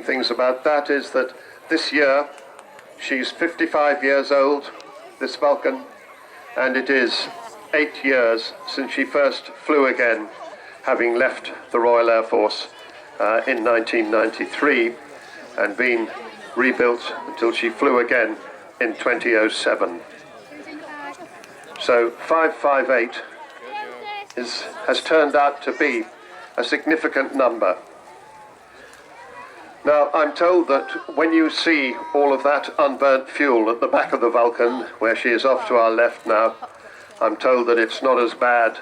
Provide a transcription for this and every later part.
Things about that is that this year she's 55 years old, this Vulcan, and it is 8 years since she first flew again, having left the Royal Air Force in 1993 and been rebuilt until she flew again in 2007. So 558 has turned out to be a significant number. Now, I'm told that when you see all of that unburnt fuel at the back of the Vulcan, where she is off to our left now, I'm told that it's not as bad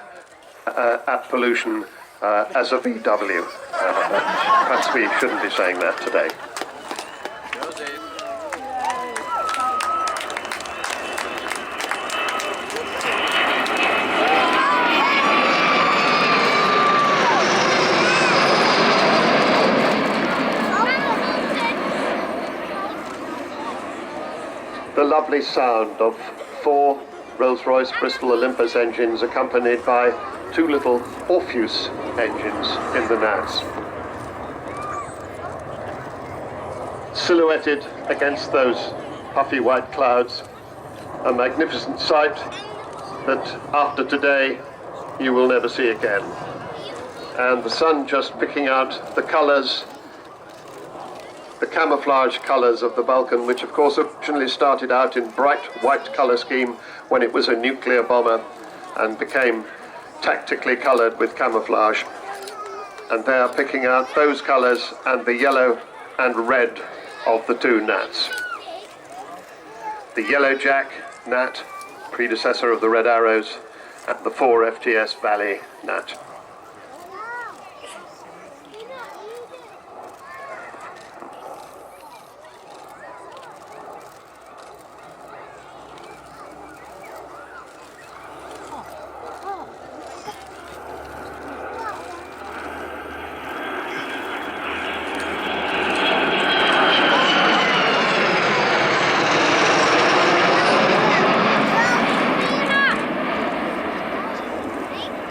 at pollution as a VW. Perhaps we shouldn't be saying that today. The lovely sound of 4 Rolls-Royce Bristol Olympus engines accompanied by 2 little Orpheus engines in the NAS. Silhouetted against those puffy white clouds, a magnificent sight that after today you will never see again. And the sun just picking out the colours, the camouflage colours of the Vulcan, which of course originally started out in bright white colour scheme when it was a nuclear bomber and became tactically coloured with camouflage. And they are picking out those colours and the yellow and red of the 2 Nats. The Yellow Jack Nat, predecessor of the Red Arrows, and the 4 FTS Valley Nat.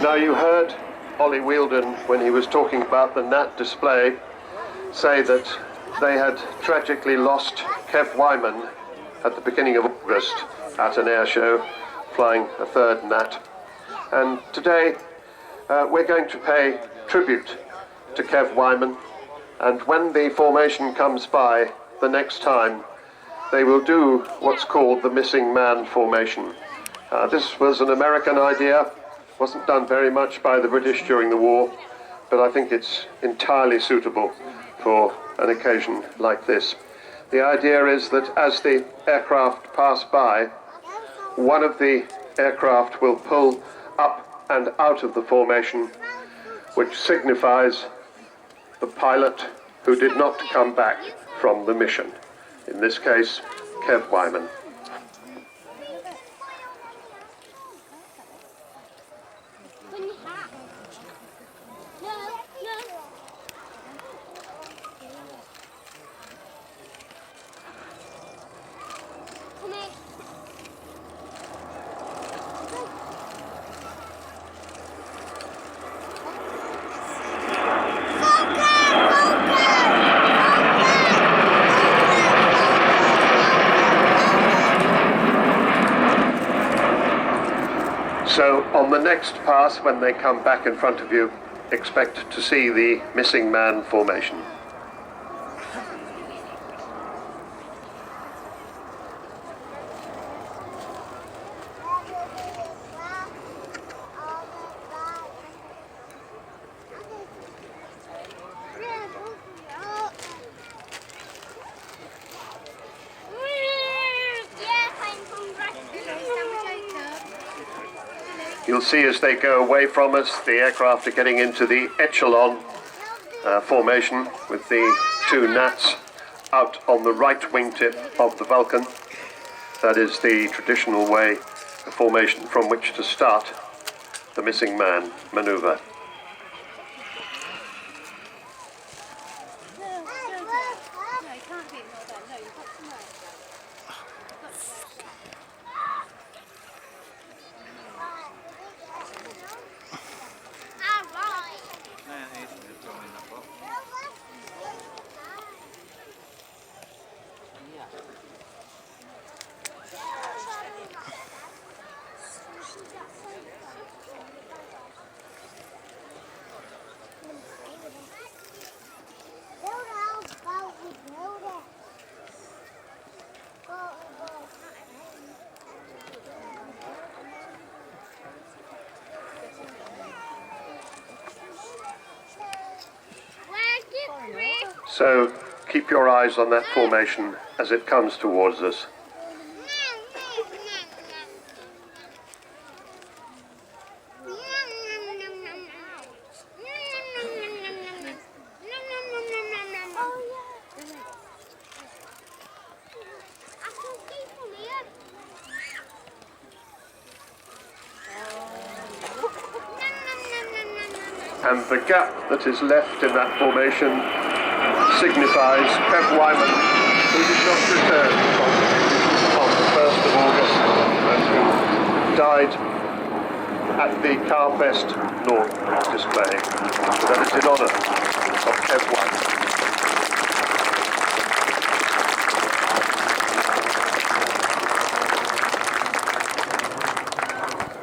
Now you heard Ollie Wheeldon, when he was talking about the Nat display, say that they had tragically lost Kev Wyman at the beginning of August at an air show, flying a 3rd Nat. And today we're going to pay tribute to Kev Wyman, and when the formation comes by the next time, they will do what's called the missing man formation. This was an American idea. Wasn't done very much by the British during the war, but I think it's entirely suitable for an occasion like this. The idea is that as the aircraft pass by, one of the aircraft will pull up and out of the formation, which signifies the pilot who did not come back from the mission. In this case, Kev Wyman. So on the next pass, when they come back in front of you, expect to see the missing man formation. You'll see as they go away from us, the aircraft are getting into the echelon formation with the 2 Nats out on the right wingtip of the Vulcan. That is the traditional way, the formation from which to start the missing man maneuver. So keep your eyes on that formation as it comes towards us. And the gap that is left in that formation signifies Kev Wyman, who did not return on the 1st of August and who died at the Carfest North display. So that is in honour of Kev Wyman.